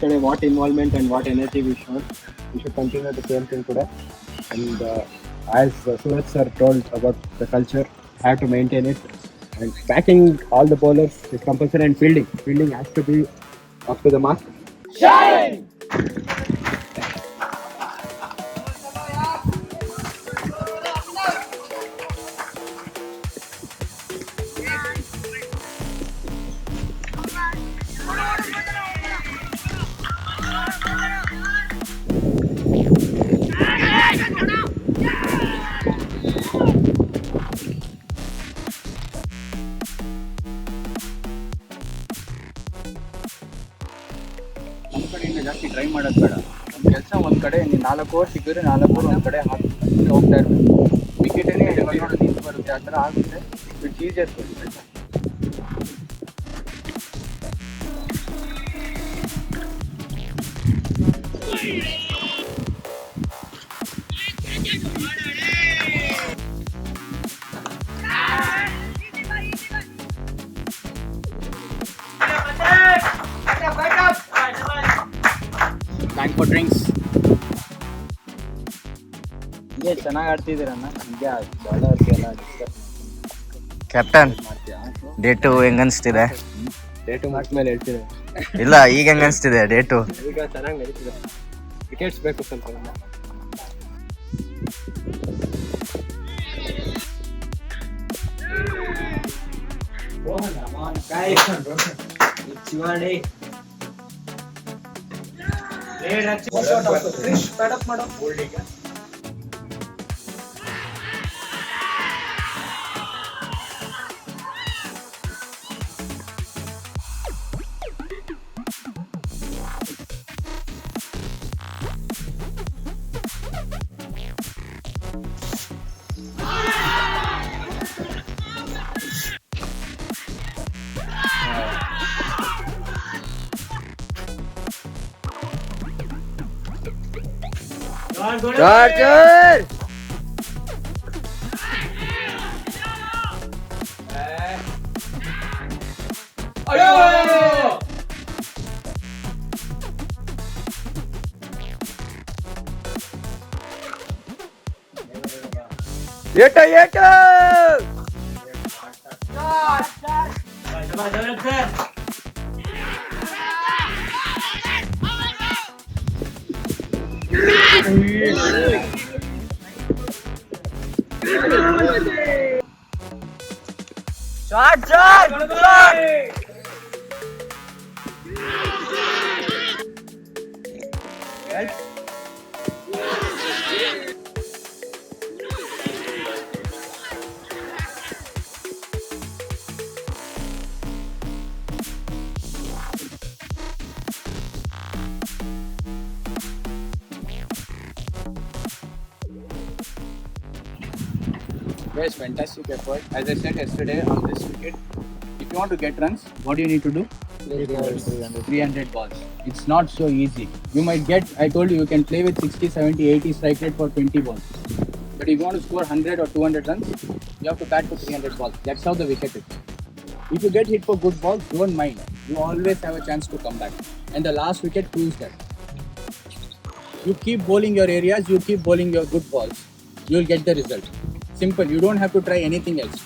yesterday what involvement and what energy we showed. We should continue the same thing today. And as Suraj sir told about the culture, have to maintain it. And backing all the bowlers is compulsory, and fielding. Fielding has to be up to the mark. ನಮ್ಮ ಕಡೆಯಿಂದ ಜಾಸ್ತಿ try ಮಾಡೋದು ಬೇಡ. ನಮ್ಮ ಕೆಲಸ ಒಂದು ಕಡೆ ನೀವು 4 ಓವರ್ ಸಿಕ್ಕಿದ್ರೆ 4 ಓವರ್ ಒಂದು ಕಡೆ ಹಾಕಿ ಹೋಗ್ತಾ ಇರ್ಬೇಕು. ವಿಕೆಟನ್ನೇ ನೋಡಿ ನಿಂತು ಬರುತ್ತೆ, ಆ ಥರ ಆಗುತ್ತೆ. It's easier for thank for drinks. ಹೀಗೆ ಚೆನ್ನಾಗಿ ಆಡ್ತಿದ್ದೀರಣ್ಣ. ಹೀಗೆ ಬಾಲರ್ಗೆಲ್ಲ ಡಿಸ್ಕಸ್ ಕ್ಯಾಪ್ಟನ್ ಮಾಡ್ತೀಯಾ? ಡೇ 2 ಹೆಂಗ್ ಅನ್ಸ್ತಿದೆ? ಡೇಟು ಮೇಲೆ ಹೇಳ್ತಿದೆ. ಇಲ್ಲ, ಈಗ ಹೆಂಗ್ ಅನ್ಸ್ತಿದೆ ಡೇ 2? ಈಗ ಚೆನ್ನಾಗಿ ನಡೀತಿದೆ. ವಿಕೆಟ್ಸ್ ಬೇಕು ಸ್ವಲ್ಪ ಇನ್ನ. ಚಾರ್ಜರ್ ಏಟ ಏಟ Guys, fantastic effort. As I said yesterday on this wicket, if you want to get runs, what do you need to do? 300 balls. It's not so easy. You might get, I told you, you can play with 60, 70, 80 strike rate for 20 balls. But if you want to score 100 or 200 runs, you have to bat for 300 balls. That's how the wicket is. If you get hit for good balls, don't mind. You always have a chance to come back. And the last wicket proves that. You keep bowling your areas, you keep bowling your good balls, you will get the result. Simple. You don't have to try anything else.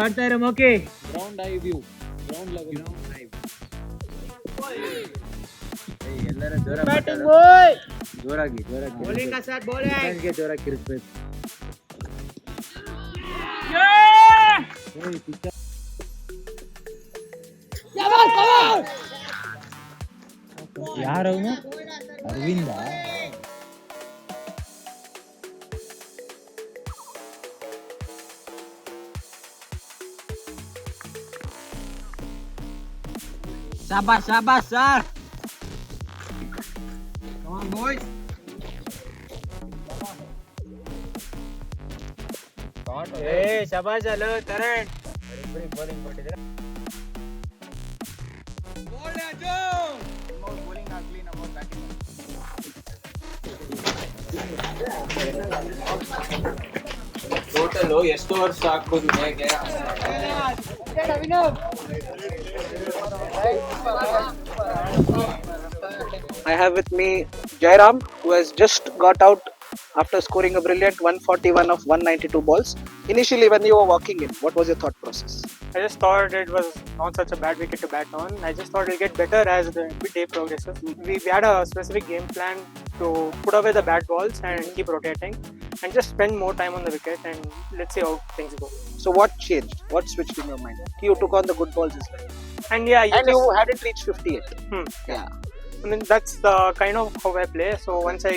ಆಡ್ತಾ ಇರೋ ಮೋಕೆ. Ground eye view. Ground level. ಎಲ್ಲರ ಜೋರಾಗಿ ಜೋರಾಗಿ ಕಿರಿಸ್ಬೇಕು. ಯಾರವನು? Arvind. Shabash, sir. Come on, boys. Hey, shabash, hello, Taran. Bowling ಕೊಟ್ಟಿದ್ದೀರಾ? Bowling ಆಗ್ಲಿ, ನಮ್ಮ batting. Total ಎಷ್ಟು ವರ್ಷ ಹಾಕ್ಬೋದು ಹೇಗೆ? I have with me Jairam, who has just got out after scoring a brilliant 141 of 192 balls. Initially, when you were walking in, what was your thought process? I just thought it was not such a bad wicket to bat on. I just thought it'll get better as the day progresses. We had a specific game plan to put away the bad balls and keep rotating and just spend more time on the wicket, and let's see how things go. So, what changed? What switched in your mind? You took on the good balls as well. And yeah, You hadn't reached 58. Yeah. I mean, that's the kind of how I play. So once I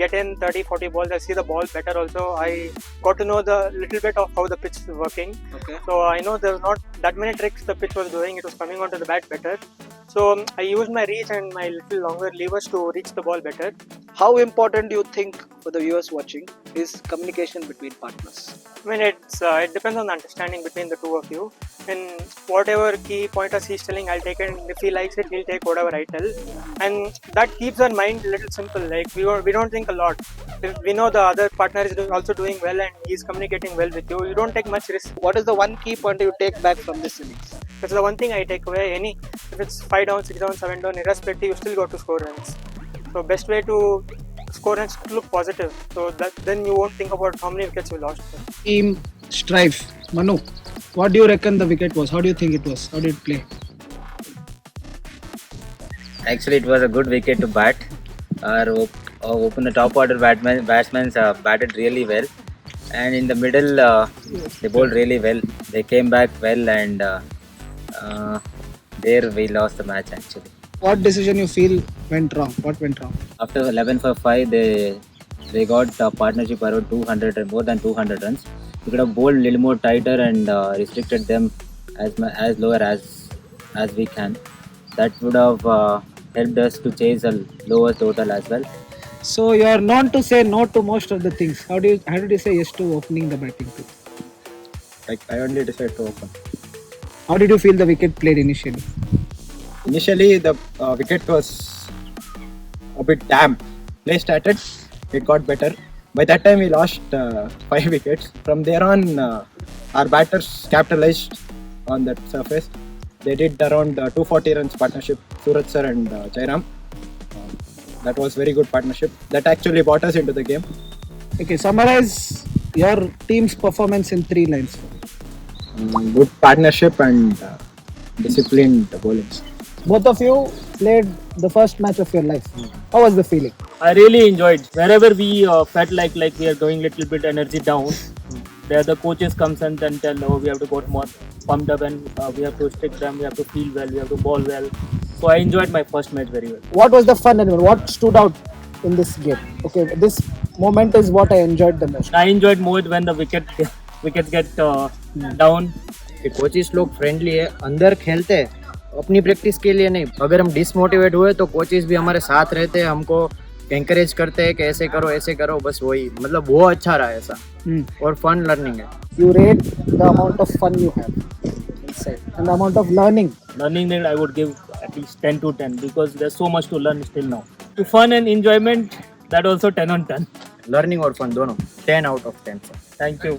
get in 30-40 balls, I see the ball better also. I got to know the little bit of how the pitch is working. Okay. So I know there's not that many tricks the pitch was doing. It was coming onto the bat better. So I used my reach and my little longer levers to reach the ball better. How important do you think, for the viewers watching, is communication between partners? I mean, it depends on the understanding between the two of you. And whatever key pointers he's telling, I'll take it. And if he likes it, he'll take whatever I tell. And that keeps our mind a little simple. Like we don't think a lot. If we know the other partner is also doing well and he's communicating well with you, you don't take much risk. What is the one key point you take back from this innings? That's the one thing I take away. If it's 5 down, 6 down, 7 down, irrespective, you still got to score runs. So best way to score runs is to look positive. So that then you won't think about how many wickets you lost. Team strife. Manu, what do you reckon the wicket was? How do you think it was? How did it play? Actually, it was a good wicket to bat. Our open the top order batsmen batted really well, and in the middle they bowled really well. They came back well, and there we lost the match actually. What decision you feel went wrong? What went wrong? After 11 for 5, they got a partnership around 200 and more than 200 runs. We could have bowled a little more tighter and restricted them as lower as we can. That would have helped us to chase a lower total as well. So you are known to say no to most of the things. How did you say yes to opening the batting too? Like I only decided to open. How did you feel the wicket played initially? Initially, the wicket was a bit damp. Play started, it got better. By that time, we lost 5 wickets. From there on, our batters capitalized on that surface. They did around 240 runs partnership, Suraj sir and Jairam. That was very good partnership. That actually brought us into the game. Okay, summarize your team's performance in 3 lines. Good partnership and disciplined bowling. Both of you played the first match of your life. How was the feeling? I really enjoyed. Wherever we felt like we are going little bit energy down, there the coaches comes and then tell, oh, we have to get more pumped up and we have to stick them, we have to feel well, we have to bowl well. So I enjoyed my first match very well. What was the fun element? What stood out in this game? Okay, this moment is what I enjoyed the most. I enjoyed more when the wickets get down. Coaches लोग friendly है, अंदर खेलते हैं, अपनी practice के लिए नहीं. अगर हम डिसमोटिवेट हुए तो कोचेस भी हमारे साथ रहते हैं, हमको एंकरेज करते हैं कि ऐसे करो, बस वही मतलब वो अच्छा रहा ऐसा. और फन लर्निंग है. You rate the amount of fun you have inside and the amount of learning. Learning that I would give at least 10 to 10 because there's so much to learn still now. To fun and enjoyment, that also 10 on 10. Learning और fun दोनों 10 out of 10. Thank you.